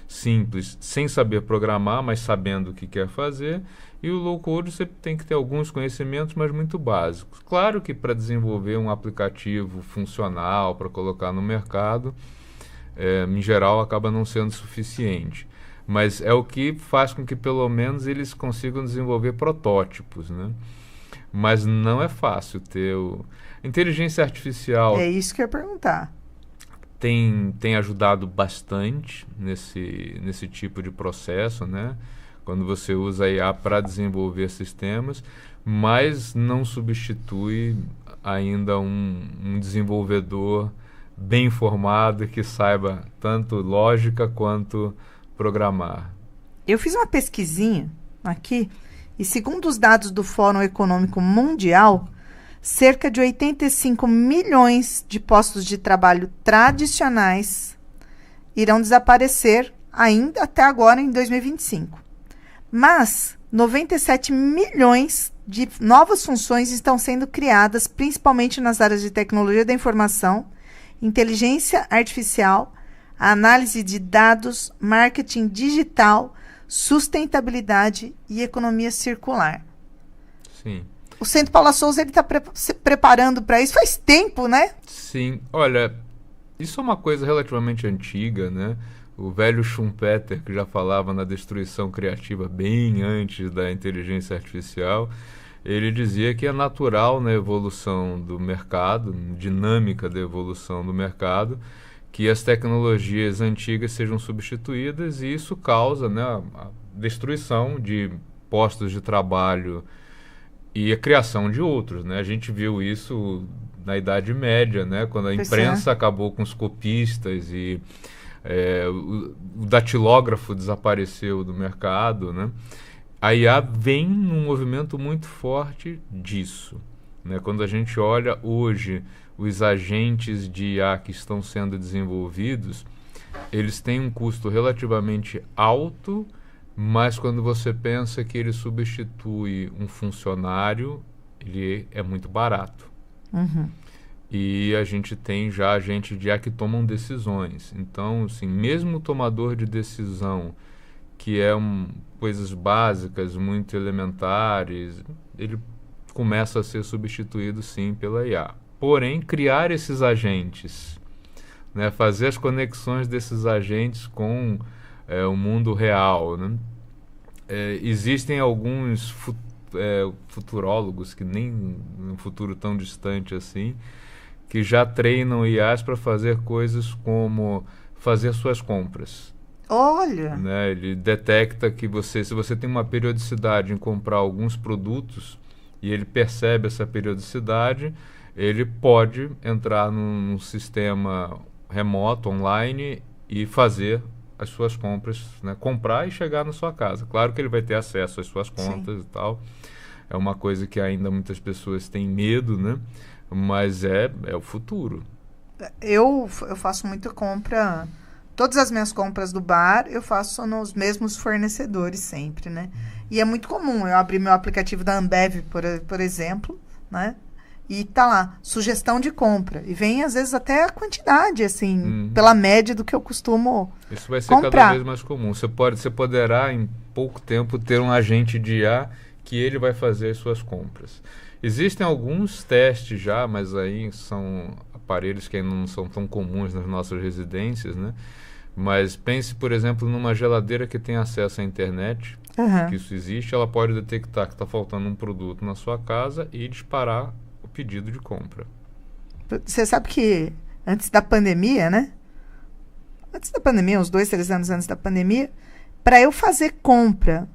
simples, sem saber programar, mas sabendo o que quer fazer. E o low-code você tem que ter alguns conhecimentos, mas muito básicos. Claro que para desenvolver um aplicativo funcional, para colocar no mercado, em geral acaba não sendo suficiente, mas é o que faz com que pelo menos eles consigam desenvolver protótipos, né? Mas não é fácil ter inteligência artificial. É isso que eu ia perguntar. Tem ajudado bastante nesse tipo de processo, né? Quando você usa a IA para desenvolver sistemas, mas não substitui ainda um desenvolvedor bem informado, que saiba tanto lógica quanto programar. Eu fiz uma pesquisinha aqui e segundo os dados do Fórum Econômico Mundial, cerca de 85 milhões de postos de trabalho tradicionais irão desaparecer ainda até agora, em 2025. Mas 97 milhões de novas funções estão sendo criadas, principalmente nas áreas de tecnologia da informação, inteligência artificial, análise de dados, marketing digital, sustentabilidade e economia circular. Sim. O Centro Paula Souza está se preparando para isso faz tempo, né? Sim. Olha, isso é uma coisa relativamente antiga, né? O velho Schumpeter, que já falava na destruição criativa bem antes da inteligência artificial, ele dizia que é natural na evolução do mercado, dinâmica da evolução do mercado, que as tecnologias antigas sejam substituídas, e isso causa, né, a destruição de postos de trabalho e a criação de outros, né? A gente viu isso na Idade Média, né, quando a imprensa acabou com os copistas e o datilógrafo desapareceu do mercado, né? A IA vem num movimento muito forte disso, né? Quando a gente olha hoje os agentes de IA que estão sendo desenvolvidos, eles têm um custo relativamente alto, mas quando você pensa que ele substitui um funcionário, ele é muito barato. Uhum. E a gente tem já agentes de IA que tomam decisões. Então, assim, mesmo o tomador de decisão, que é coisas básicas, muito elementares, ele começa a ser substituído, sim, pela IA. Porém, criar esses agentes, né, fazer as conexões desses agentes com o mundo real, né? Existem alguns futurólogos, que nem num futuro tão distante assim, que já treinam IAs para fazer coisas como fazer suas compras. Olha! Né? Ele detecta que se você tem uma periodicidade em comprar alguns produtos e ele percebe essa periodicidade, ele pode entrar num sistema remoto, online, e fazer as suas compras, né? Comprar e chegar na sua casa. Claro que ele vai ter acesso às suas contas. Sim. E tal. É uma coisa que ainda muitas pessoas têm medo, né? Mas é o futuro. Eu faço muita compra. Todas as minhas compras do bar eu faço nos mesmos fornecedores sempre, né? E é muito comum eu abrir meu aplicativo da Ambev, por exemplo, né? E tá lá, sugestão de compra. E vem, às vezes, até a quantidade, assim, pela média do que eu costumo Isso vai ser comprar. Cada vez mais comum. Você poderá, em pouco tempo, ter um agente de IA que ele vai fazer as suas compras. Existem alguns testes já, mas aí são aparelhos que ainda não são tão comuns nas nossas residências, né? Mas pense, por exemplo, numa geladeira que tem acesso à internet, que isso existe, ela pode detectar que está faltando um produto na sua casa e disparar o pedido de compra. Você sabe que antes da pandemia, né? Antes da pandemia, uns 2, 3 anos antes da pandemia, para eu fazer compra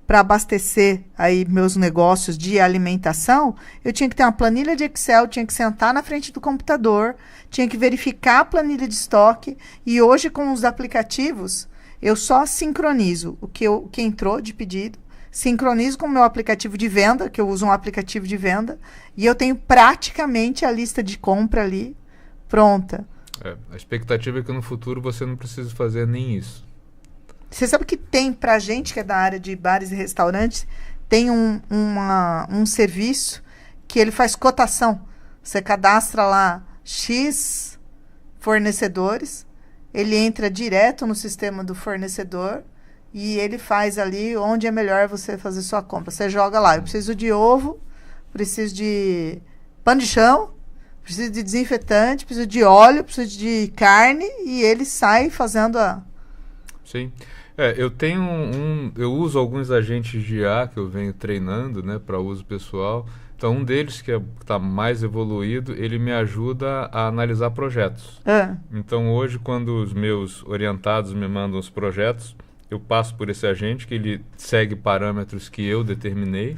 para abastecer aí meus negócios de alimentação, eu tinha que ter uma planilha de Excel, tinha que sentar na frente do computador, tinha que verificar a planilha de estoque, e hoje com os aplicativos, eu só sincronizo o que entrou de pedido, sincronizo com o meu aplicativo de venda, que eu uso um aplicativo de venda, e eu tenho praticamente a lista de compra ali pronta. A expectativa é que no futuro você não precise fazer nem isso. Você sabe que tem, pra gente que é da área de bares e restaurantes, tem um serviço que ele faz cotação. Você cadastra lá X fornecedores, ele entra direto no sistema do fornecedor e ele faz ali onde é melhor você fazer sua compra. Você joga lá, eu preciso de ovo, preciso de pano de chão, preciso de desinfetante, preciso de óleo, preciso de carne, e ele sai fazendo a... Sim. Eu tenho eu uso alguns agentes de IA que eu venho treinando, né, para uso pessoal. Então, um deles, que está mais evoluído, ele me ajuda a analisar projetos. Então, hoje, quando os meus orientados me mandam os projetos, eu passo por esse agente, que ele segue parâmetros que eu determinei,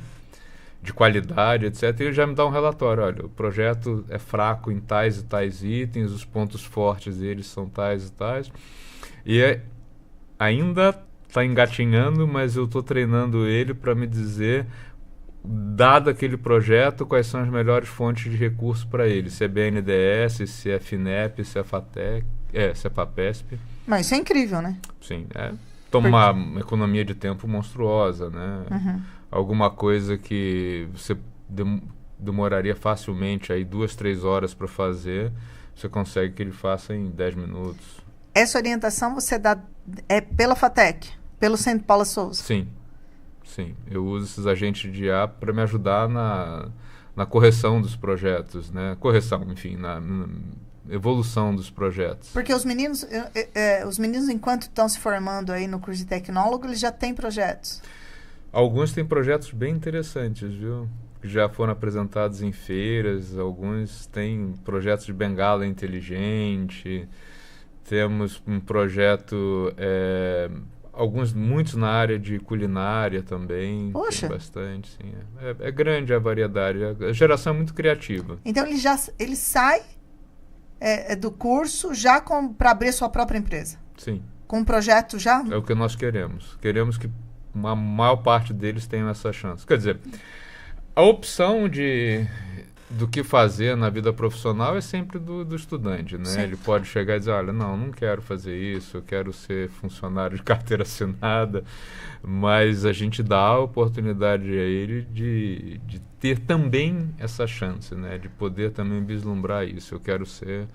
de qualidade, etc. E ele já me dá um relatório. Olha, o projeto é fraco em tais e tais itens, os pontos fortes deles são tais e tais. E ainda está engatinhando, mas eu estou treinando ele para me dizer dado aquele projeto, quais são as melhores fontes de recurso para ele, se é BNDES, se é FINEP, se é FATEC, se é FAPESP. Mas isso é incrível, né? Sim, toma uma economia de tempo monstruosa, né? Uhum. Alguma coisa que você demoraria facilmente aí 2, 3 horas para fazer, você consegue que ele faça em 10 minutos. Essa orientação você dá pela FATEC, pelo Centro Paula Souza? Sim. Eu uso esses agentes de IA para me ajudar na correção dos projetos, né? Correção, enfim, na evolução dos projetos. Porque os meninos, enquanto estão se formando aí no curso de tecnólogo, eles já têm projetos. Alguns têm projetos bem interessantes, viu? Que já foram apresentados em feiras. Alguns têm projetos de bengala inteligente. Temos um projeto, muitos na área de culinária também. Poxa! Tem bastante, sim. É grande a variedade. A geração é muito criativa. Então ele sai do curso já para abrir sua própria empresa? Sim. Com um projeto já? É o que nós queremos. Queremos que a maior parte deles tenham essa chance. Quer dizer, a opção do que fazer na vida profissional é sempre do estudante, né? Sim. Ele pode chegar e dizer, olha, não quero fazer isso, eu quero ser funcionário de carteira assinada, mas a gente dá a oportunidade a ele de ter também essa chance, né? De poder também vislumbrar isso. Eu quero ser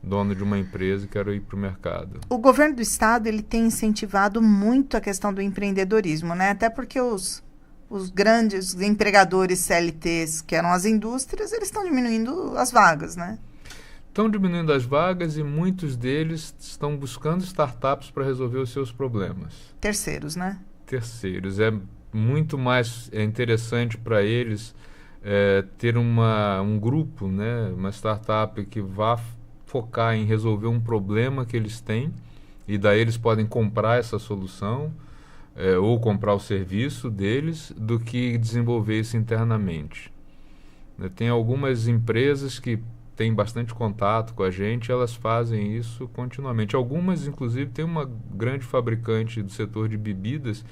dono de uma empresa e quero ir para o mercado. O governo do estado ele tem incentivado muito a questão do empreendedorismo, né? Até porque os grandes empregadores CLTs, que eram as indústrias, eles estão diminuindo as vagas, né? Estão diminuindo as vagas e muitos deles estão buscando startups para resolver os seus problemas. Terceiros, né? Terceiros. É muito mais interessante para eles ter um grupo, né? Uma startup que vá focar em resolver um problema que eles têm e daí eles podem comprar essa solução ou comprar o serviço deles do que desenvolver isso internamente. Tem algumas empresas que têm bastante contato com a gente, elas fazem isso continuamente. Algumas, inclusive, tem uma grande fabricante do setor de bebidas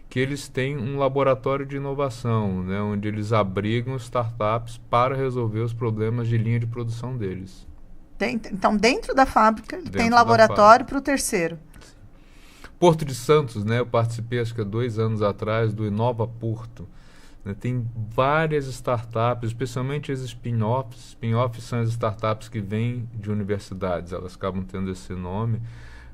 que eles têm um laboratório de inovação, né, onde eles abrigam startups para resolver os problemas de linha de produção deles. Então, dentro da fábrica, tem laboratório para o terceiro. Porto de Santos, né? Eu participei, acho que há 2 anos atrás, do Inova Porto. Né? Tem várias startups, especialmente as spin-offs. Spin-offs são as startups que vêm de universidades, elas acabam tendo esse nome.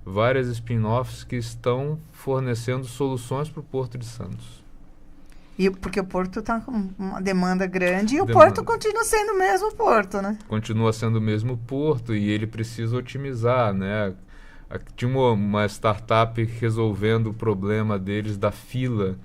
Várias spin-offs que estão fornecendo soluções para o Porto de Santos. Porque o Porto está com uma demanda grande e o Porto continua sendo o mesmo Porto, né? Continua sendo o mesmo Porto e ele precisa otimizar, né? Tinha uma startup resolvendo o problema deles da fila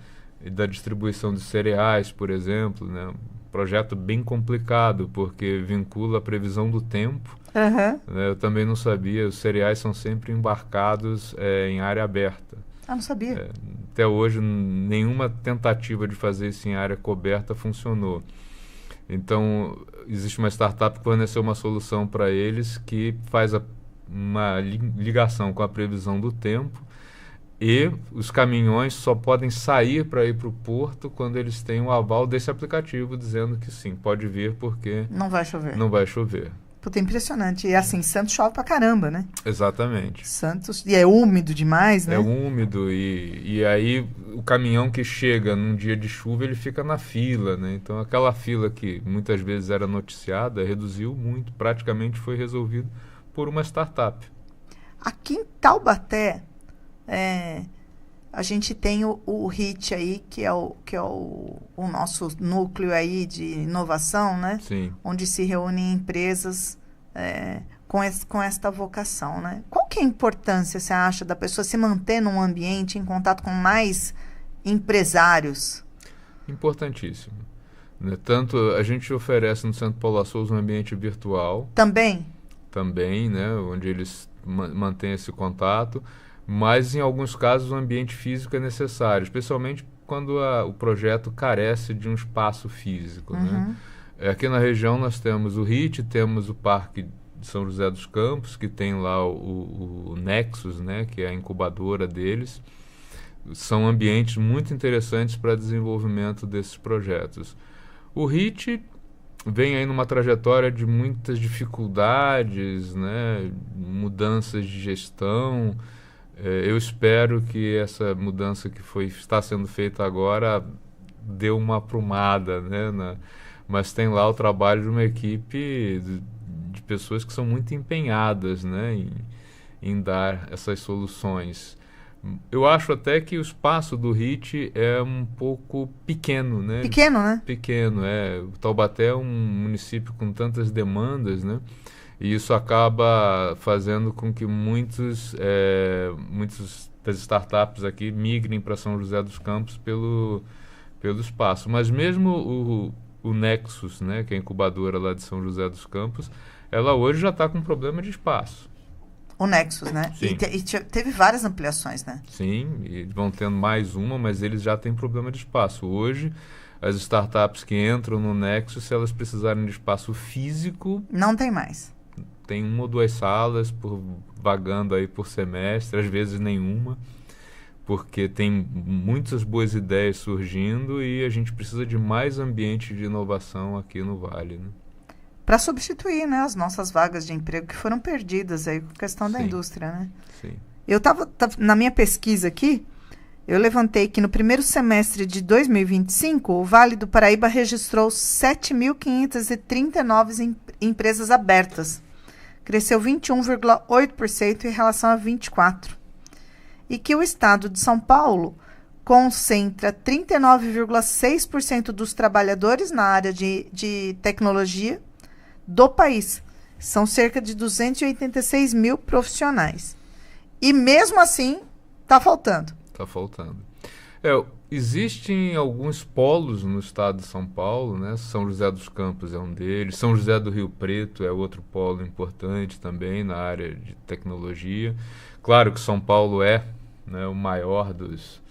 e da distribuição de cereais, por exemplo, né? Um projeto bem complicado, porque vincula a previsão do tempo. Uhum. Né? Eu também não sabia, os cereais são sempre embarcados em área aberta. Ah, não sabia. Até hoje, nenhuma tentativa de fazer isso em área coberta funcionou. Então, existe uma startup que forneceu uma solução para eles que faz uma ligação com a previsão do tempo e os caminhões só podem sair para ir para o porto quando eles têm o aval desse aplicativo dizendo que sim, pode vir porque não vai chover. Não vai chover. Puta, impressionante. E assim, Santos chove pra caramba, né? Exatamente. Santos, e é úmido demais, né? É úmido e aí o caminhão que chega num dia de chuva, ele fica na fila, né? Então aquela fila que muitas vezes era noticiada, reduziu muito, praticamente foi resolvido por uma startup. Aqui em Taubaté, a gente tem o HIT aí, que é o nosso núcleo aí de inovação, né? Sim. Onde se reúnem empresas com esta vocação, né? Qual que é a importância, você acha, da pessoa se manter num ambiente em contato com mais empresários? Importantíssimo. Né? Tanto a gente oferece no Centro Paula Souza um ambiente virtual. Também, né? Onde eles mantêm esse contato. Mas, em alguns casos, o ambiente físico é necessário, especialmente quando o projeto carece de um espaço físico. Uhum. Né? Aqui na região nós temos o HIT, temos o Parque de São José dos Campos, que tem lá o Nexus, né, que é a incubadora deles. são ambientes muito interessantes para desenvolvimento desses projetos. O RIT vem aí numa trajetória de muitas dificuldades, né, mudanças de gestão. Eu espero que essa mudança que está sendo feita agora dê uma aprumada, né, mas tem lá o trabalho de uma equipe de pessoas que são muito empenhadas, né, em dar essas soluções. Eu acho até que o espaço do RIT é um pouco pequeno, né? Pequeno, né? Pequeno, é. O Taubaté é um município com tantas demandas, né? E isso acaba fazendo com que muitos das startups aqui migrem para São José dos Campos pelo espaço. Mas mesmo o Nexus, né, que é a incubadora lá de São José dos Campos, ela hoje já está com problema de espaço. O Nexus, né? Sim. E teve várias ampliações, né? Sim, e vão tendo mais uma, mas eles já têm problema de espaço. Hoje, as startups que entram no Nexus, se elas precisarem de espaço físico... Não tem mais. Tem 1 ou 2 salas vagando aí por semestre, às vezes nenhuma, porque tem muitas boas ideias surgindo e a gente precisa de mais ambiente de inovação aqui no Vale, né? Para substituir, né, as nossas vagas de emprego que foram perdidas aí com a questão da indústria, né? Sim. Eu estava na minha pesquisa aqui, eu levantei que no primeiro semestre de 2025, o Vale do Paraíba registrou 7.539 empresas abertas. Cresceu 21,8% em relação a 24%. E que o estado de São Paulo concentra 39,6% dos trabalhadores na área de tecnologia do país. São cerca de 286 mil profissionais. E mesmo assim, está faltando. Está faltando. Existem alguns polos no estado de São Paulo, né? São José dos Campos é um deles. São José do Rio Preto é outro polo importante também na área de tecnologia. Claro que São Paulo é, né, o maior dos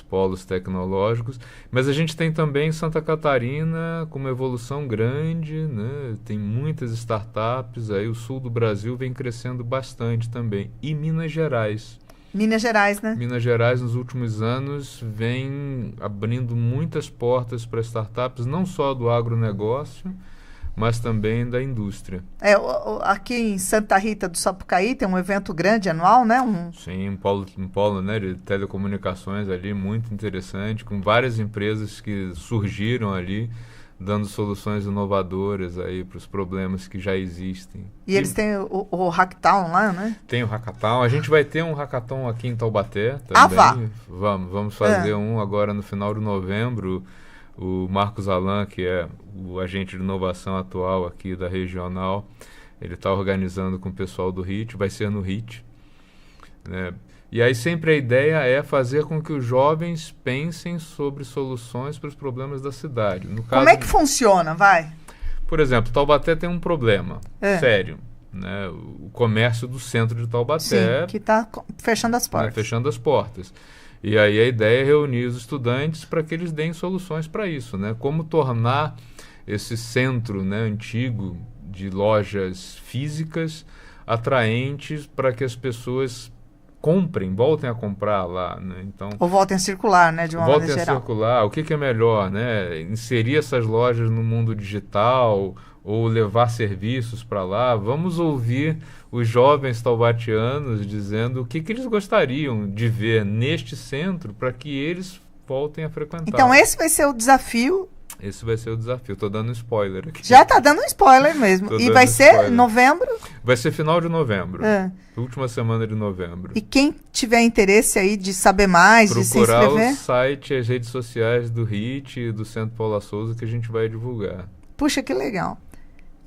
polos tecnológicos, mas a gente tem também Santa Catarina com uma evolução grande, né? Tem muitas startups, aí o sul do Brasil vem crescendo bastante também, e Minas Gerais. Minas Gerais, né? Minas Gerais, nos últimos anos, vem abrindo muitas portas para startups, não só do agronegócio, mas também da indústria. Aqui em Santa Rita do Sapucaí tem um evento grande anual, né? Sim, um polo, né, de telecomunicações ali, muito interessante, com várias empresas que surgiram ali, dando soluções inovadoras aí para os problemas que já existem. E eles têm o Hackathon lá, né? Tem o Hackathon. A gente vai ter um Hackathon aqui em Taubaté também. Vamos fazer um agora no final de novembro. O Marcos Alan, que é o agente de inovação atual aqui da regional, ele está organizando com o pessoal do RIT, vai ser no RIT, né? E aí sempre a ideia é fazer com que os jovens pensem sobre soluções para os problemas da cidade. No caso, como é que funciona, vai? Por exemplo, Taubaté tem um problema sério, né? O comércio do centro de Taubaté... Sim, que está fechando as portas. Né, fechando as portas. E aí a ideia é reunir os estudantes para que eles deem soluções para isso, né? Como tornar esse centro, né, antigo de lojas físicas atraentes para que as pessoas comprem, voltem a comprar lá, né? Então, ou voltem a circular, né, de uma maneira geral. Voltem a circular. O que é melhor, né? Inserir essas lojas no mundo digital ou levar serviços para lá? Vamos ouvir os jovens taubatianos dizendo o que eles gostariam de ver neste centro para que eles voltem a frequentar. Então esse vai ser o desafio. Esse vai ser o desafio. Estou dando spoiler aqui. Já está dando um spoiler mesmo. E vai ser novembro? Vai ser final de novembro. Última semana de novembro. E quem tiver interesse aí de saber mais, de se inscrever... Procurar o site e as redes sociais do RIT e do Centro Paula Souza que a gente vai divulgar. Puxa, que legal.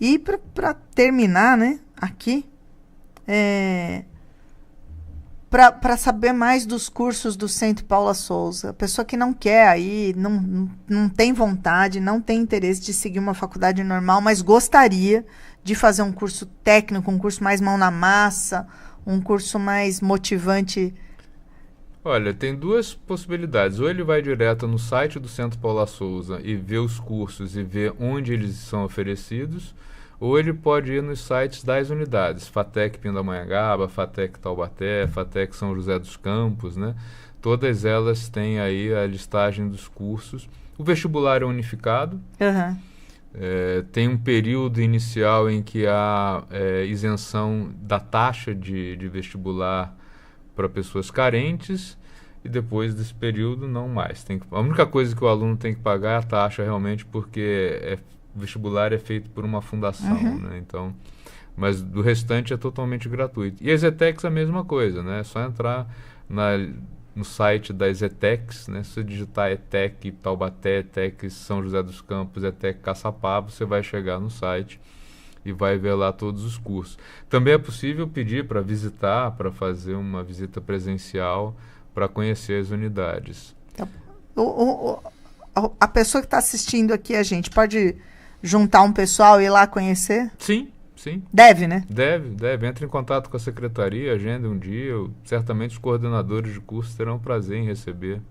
E para terminar, né, aqui, para saber mais dos cursos do Centro Paula Souza, a pessoa que não quer aí, não tem vontade, não tem interesse de seguir uma faculdade normal, mas gostaria de fazer um curso técnico, um curso mais mão na massa, um curso mais motivante. Olha, tem duas possibilidades. Ou ele vai direto no site do Centro Paula Souza e vê os cursos e vê onde eles são oferecidos, ou ele pode ir nos sites das unidades, FATEC Pindamonhangaba, FATEC Taubaté, FATEC São José dos Campos, né? todas elas têm aí a listagem dos cursos. O vestibular é unificado. Uhum. Tem um período inicial em que há isenção da taxa de vestibular para pessoas carentes, e depois desse período não mais. A única coisa que o aluno tem que pagar é a taxa realmente, porque o vestibular é feito por uma fundação, né? Então, mas do restante é totalmente gratuito. E as ETECs a mesma coisa, né? É só entrar no site das ETECs, né? Se você digitar ETEC Taubaté, ETEC São José dos Campos, ETEC Caçapava, você vai chegar no site e vai ver lá todos os cursos. Também é possível pedir para visitar, para fazer uma visita presencial, para conhecer as unidades. A pessoa que está assistindo aqui a gente pode juntar um pessoal e ir lá conhecer? Sim. Deve, né? Deve. Entre em contato com a secretaria, agenda um dia. Certamente os coordenadores de curso terão prazer em receber.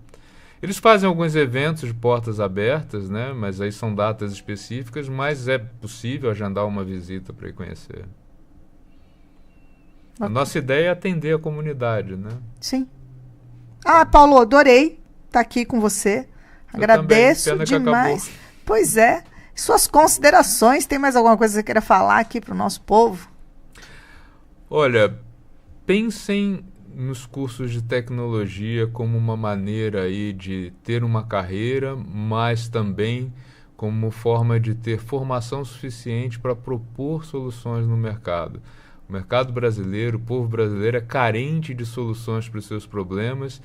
Eles fazem alguns eventos de portas abertas, né? Mas aí são datas específicas, mas é possível agendar uma visita para ir conhecer. A nossa ideia é atender a comunidade, né? Sim. Paulo, adorei estar aqui com você. Agradeço demais. Pois é. Suas considerações, tem mais alguma coisa que você queira falar aqui para o nosso povo? Olha, pensem nos cursos de tecnologia como uma maneira aí de ter uma carreira, mas também como forma de ter formação suficiente para propor soluções no mercado. O mercado brasileiro, o povo brasileiro é carente de soluções para os seus problemas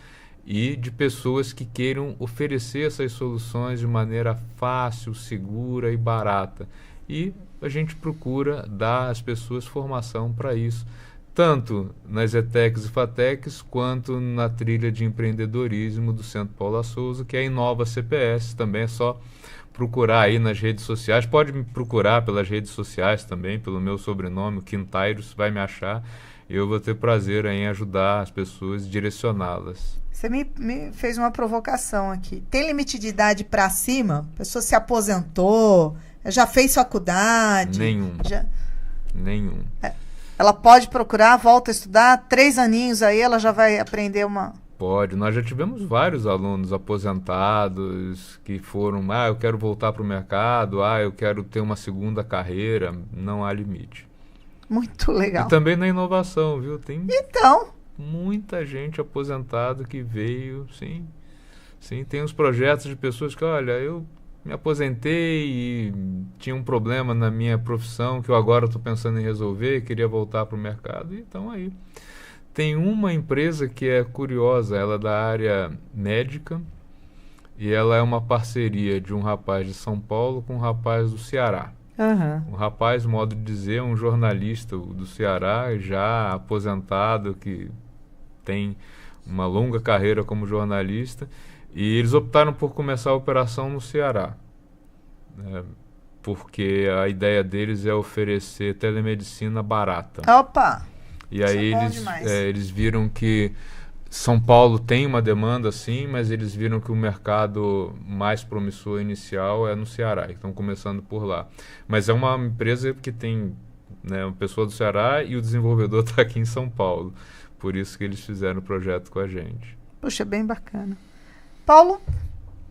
e de pessoas que queiram oferecer essas soluções de maneira fácil, segura e barata. E a gente procura dar às pessoas formação para isso, tanto nas ETECs e FATECs, quanto na trilha de empreendedorismo do Centro Paula Souza, que é a Inova CPS. Também é só procurar aí nas redes sociais. Pode me procurar pelas redes sociais também, pelo meu sobrenome, Quintairos, vai me achar. Eu vou ter prazer em ajudar as pessoas, direcioná-las. Você me fez uma provocação aqui. Tem limite de idade para cima? A pessoa se aposentou, já fez faculdade? Nenhum. Ela pode procurar, volta a estudar, 3 aninhos aí ela já vai aprender uma... Pode. Nós já tivemos vários alunos aposentados que foram, eu quero voltar para o mercado, eu quero ter uma segunda carreira. Não há limite. Muito legal. E também na inovação, viu? Tem muita gente aposentada que veio, sim. Tem uns projetos de pessoas que, olha, eu me aposentei e tinha um problema na minha profissão que eu agora estou pensando em resolver, queria voltar para o mercado, e estão aí. Tem uma empresa que é curiosa, ela é da área médica, e ela é uma parceria de um rapaz de São Paulo com um rapaz do Ceará. Um rapaz, modo de dizer, um jornalista do Ceará, já aposentado, que tem uma longa carreira como jornalista, e eles optaram por começar a operação no Ceará, né, porque a ideia deles é oferecer telemedicina barata. Opa! E aí eles viram que São Paulo tem uma demanda, sim, mas eles viram que o mercado mais promissor inicial é no Ceará, e estão começando por lá. Mas é uma empresa que tem, né, uma pessoa do Ceará e o desenvolvedor está aqui em São Paulo. Por isso que eles fizeram o projeto com a gente. Puxa, bem bacana. Paulo,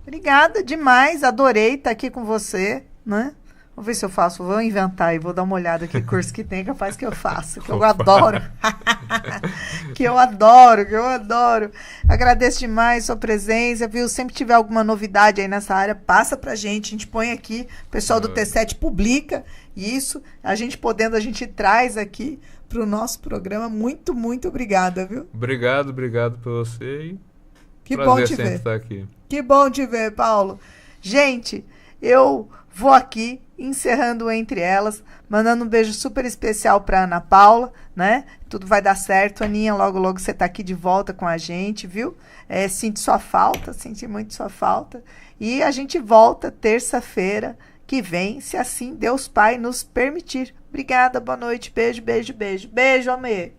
obrigada demais, adorei estar aqui com você, né? Vou ver se eu faço, vou inventar e vou dar uma olhada que curso que tem, capaz que eu faço, que eu adoro. que eu adoro. Agradeço demais sua presença, viu? Sempre tiver alguma novidade aí nessa área, passa pra gente, a gente põe aqui, o pessoal do T7 publica isso, a gente podendo, a gente traz aqui para o nosso programa. Muito, muito obrigada, viu? Obrigado por você e que bom te ver. Estar aqui. Que bom te ver, Paulo. Gente, eu vou aqui encerrando Entre Elas, mandando um beijo super especial para Ana Paula, né? Tudo vai dar certo, Aninha, logo você tá aqui de volta com a gente, viu? Senti muito sua falta. E a gente volta terça-feira que vem, se assim Deus Pai nos permitir. Obrigada, boa noite, beijo. Beijo, Amê.